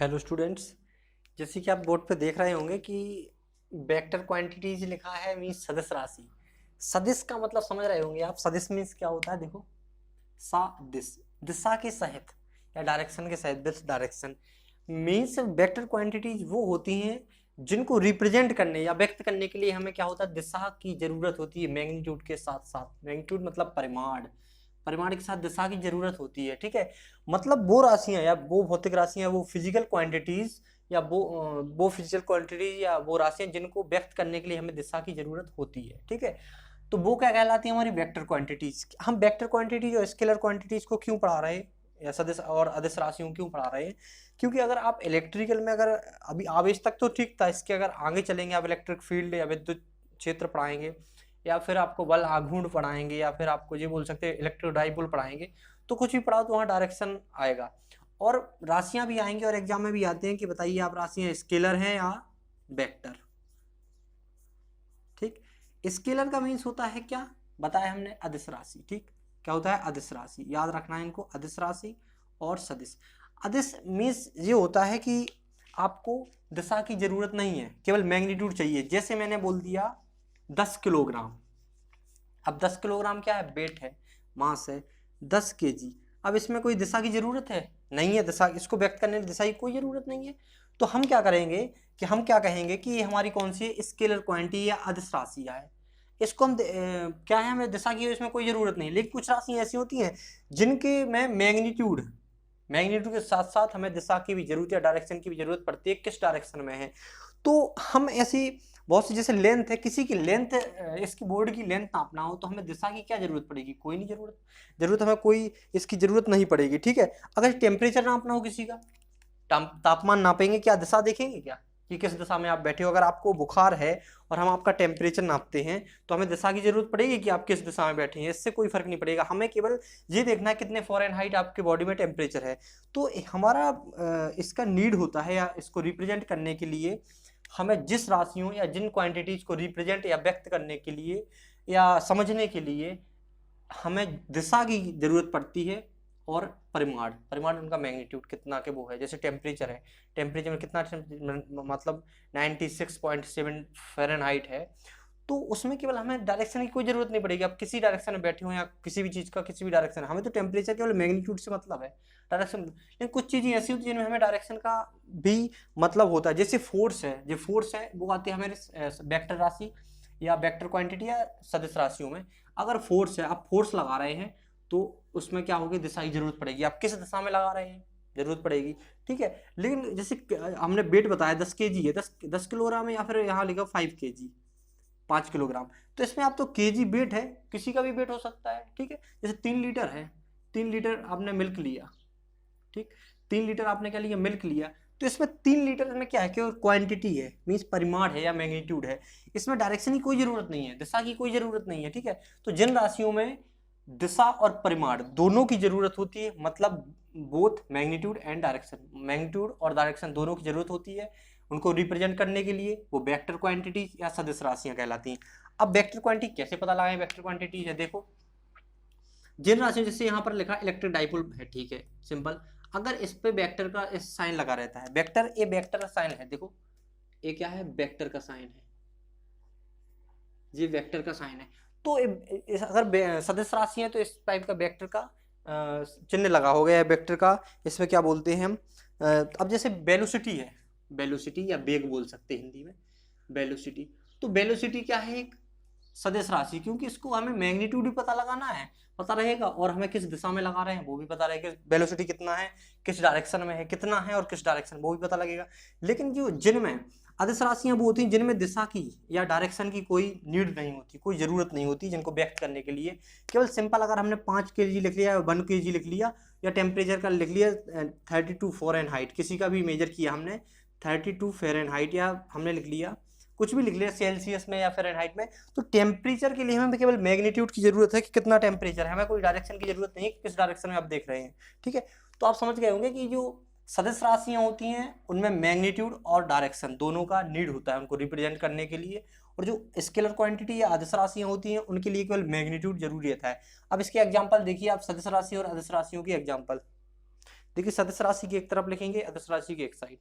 Hello students. जैसे कि आप बोर्ड पे देख रहे होंगे कि वेक्टर क्वांटिटीज लिखा है मीन्स सदिश राशि। सदिश का मतलब समझ रहे होंगे आप। सदिश मीन्स क्या होता है, देखो दिस दिशा के सहित या डायरेक्शन के सहित, this direction means vector quantities वो होती हैं जिनको रिप्रेजेंट करने या व्यक्त करने के लिए हमें क्या होता है, दिशा की जरूरत होती है। मैग्नीट्यूड के साथ साथ, मैग्नीट्यूड मतलब परिमाण, परिमाण के साथ दिशा की जरूरत होती है। ठीक है, मतलब वो राशियां या वो भौतिक राशियां, वो फिजिकल क्वांटिटीज या वो फिजिकल क्वांटिटीज या वो राशियां जिनको व्यक्त करने के लिए हमें दिशा की जरूरत होती है। ठीक है, तो वो क्या कहलाती है, हमारी वेक्टर क्वांटिटीज। हम वेक्टर क्वांटिटीज और स्केलर क्वांटिटीज को क्यों पढ़ा रहे हैं या सदिश और अदिश राशियों क्यों पढ़ा रहे हैं? क्योंकि अगर आप इलेक्ट्रिकल में, अगर अभी आवेश तक तो ठीक था, इसके अगर आगे चलेंगे आप इलेक्ट्रिक फील्ड या विद्युत क्षेत्र पढ़ाएंगे, या फिर आपको बल आघूर्ण पढ़ाएंगे, या फिर आपको ये बोल सकते हैं इलेक्ट्रिक डाइपोल पढ़ाएंगे, तो कुछ भी पढ़ाओ तो वहाँ डायरेक्शन आएगा। और राशियां भी आएंगी और एग्जाम में भी आते हैं कि बताइए आप राशियां स्केलर हैं या वेक्टर। ठीक, स्केलर का मीन्स होता है क्या बताया हमने, अदिश राशि। ठीक, क्या होता है, अदिश राशि। याद रखना है इनको, अदिश राशि और सदिश। अदिश मीन्स ये होता है कि आपको दिशा की जरूरत नहीं है, केवल मैग्नीट्यूड चाहिए। जैसे मैंने बोल दिया 10 किलोग्राम, अब 10 किलोग्राम क्या है, वेट है, मास है। 10 केजी, अब इसमें कोई दिशा की जरूरत है नहीं है, दिशा इसको व्यक्त करने की दिशा की कोई जरूरत नहीं है। तो हम क्या करेंगे कि हम क्या कहेंगे कि हमारी कौन सी स्केलर क्वांटिटी या अदिश राशि है। इसको हम क्या है, हमें दिशा की इसमें कोई जरूरत नहीं। लेकिन कुछ राशि ऐसी होती हैं जिनके में मैग्नीट्यूड, मैग्नीट्यूड के साथ साथ हमें दिशा की भी जरूरत है, डायरेक्शन की भी जरूरत पड़ती है, किस डायरेक्शन में है। तो हम ऐसी बहुत सी, जैसे लेंथ है, किसी की लेंथ, इसकी बोर्ड की लेंथ नापना हो तो हमें दिशा की क्या जरूरत पड़ेगी, कोई नहीं जरूरत हमें कोई इसकी जरूरत नहीं पड़ेगी। ठीक है, अगर टेम्परेचर नापना हो किसी का, तापमान नापेंगे, क्या दिशा देखेंगे क्या कि किस दिशा में आप बैठे हो? अगर आपको बुखार है और हम आपका टेम्परेचर नापते हैं तो हमें दिशा की जरूरत पड़ेगी कि आप किस दिशा में बैठे हैं? इससे कोई फर्क नहीं पड़ेगा, हमें केवल ये देखना है कितने फ़ारेनहाइट आपके बॉडी में टेम्परेचर है। तो हमारा इसका नीड होता है, या इसको रिप्रेजेंट करने के लिए हमें जिस राशियों या जिन क्वांटिटीज को रिप्रेजेंट या व्यक्त करने के लिए या समझने के लिए हमें दिशा की जरूरत पड़ती है। और परिमाण, परिमाण उनका मैग्नीट्यूड कितना के वो है। जैसे टेम्परेचर है, टेम्परेचर में कितना मतलब 96.7 फ़ारेनहाइट है, तो उसमें केवल हमें डायरेक्शन की कोई जरूरत नहीं पड़ेगी। आप किसी डायरेक्शन में बैठे हो या किसी भी चीज़ का किसी भी डायरेक्शन, हमें तो टेम्परेचर केवल मैग्नीट्यूड से मतलब है, डायरेक्शन। लेकिन कुछ चीज़ें ऐसी होती है जिनमें हमें डायरेक्शन का भी मतलब होता है। जैसे फोर्स है, जो फोर्स है वो आती है हमारे वेक्टर राशि या वेक्टर क्वांटिटी या सदिश राशियों में। अगर फोर्स है, आप फोर्स लगा रहे हैं तो उसमें क्या होगी, दिशा की जरूरत पड़ेगी, आप किस दिशा में लगा रहे हैं जरूरत पड़ेगी। ठीक है, लेकिन जैसे हमने वेट बताया 10 केजी है, 10 किलोग्राम है, या फिर यहाँ लिखा 5 केजी, 5 किलोग्राम, तो इसमें आप तो केजी वेट है, किसी का भी वेट हो सकता है। ठीक है, जैसे 3 लीटर है, 3 लीटर आपने मिल्क लिया, ठीक, 3 लीटर आपने क्या लिया, मिल्क लिया, तो इसमें 3 लीटर में क्या है, केवल क्वांटिटी है, मीन्स परिमाण है या मैग्नीट्यूड है। इसमें डायरेक्शन की कोई जरूरत नहीं है, दिशा की कोई जरूरत नहीं है। ठीक है, तो जिन राशियों में दिशा और परिमाण दोनों की जरूरत होती है, मतलब both magnitude and direction, magnitude और डायरेक्शन दोनों की जरूरत होती है उनको रिप्रेजेंट करने के लिए, वो वेक्टर क्वांटिटी या सदिश राशियां कहलाती हैं। अब वेक्टर क्वांटिटी कैसे पता लगाएं? वेक्टर क्वांटिटी है, देखो जिन राशियों, जैसे यहाँ पर लिखा इलेक्ट्रिक डाइपोल है, ठीक है, सिंपल। अगर इस पे वेक्टर का इस साइन लगा रहता है, वेक्टर, ए वेक्टर का साइन है, देखो ये क्या है, वेक्टर का साइन है, ये वेक्टर का साइन है। तो अगर सदिश राशि है तो इस टाइप का वेक्टर का चिन्ह लगा हो गया है, वेक्टर का। इसमें क्या बोलते हैं हम, अब जैसे वेलोसिटी है, वेलोसिटी या वेग बोल सकते हैं हिंदी में, वेलोसिटी। तो वेलोसिटी क्या है, एक सदिश राशि, क्योंकि इसको हमें मैग्नीट्यूड भी पता लगाना है, पता रहेगा, और हमें किस दिशा में लगा रहे हैं वो भी पता रहेगा, वेलोसिटी कितना है, किस डायरेक्शन में है, कितना है और किस डायरेक्शन, वो भी पता लगेगा। लेकिन जो जिनमें अदिश राशियां वो होती हैं जिनमें दिशा की या डायरेक्शन की कोई नीड नहीं होती, कोई जरूरत नहीं होती, जिनको व्यक्त करने के लिए केवल सिंपल अगर हमने 5 केजी लिख लिया, 1 केजी लिख लिया, या टेम्परेचर का लिख लिया 32 फ़ारेनहाइट, किसी का भी मेजर किया हमने 32 फ़ारेनहाइट, या हमने लिख लिया कुछ भी लिख लिया सेल्सियस में या फ़ारेनहाइट में, तो टेम्परेचर के लिए हमें केवल मैग्नीट्यूड की जरूरत है कि कितना टेम्परेचर है, हमें कोई डायरेक्शन की जरूरत नहीं है कि किस डायरेक्शन में आप देख रहे हैं। ठीक है, तो आप समझ गए होंगे कि जो सदिश राशियां होती हैं उनमें मैग्नीट्यूड और डायरेक्शन दोनों का नीड होता है उनको रिप्रेजेंट करने के लिए, और जो स्केलर क्वांटिटी या अदिश राशियां होती हैं उनके लिए केवल मैग्नीट्यूड जरूरी है। अब इसके एग्जांपल देखिए आप, सदिश राशि और अदिश राशियों की एग्जांपल। देखिए सदिश राशि की एक तरफ लिखेंगे, अदिश राशि की एक साइड।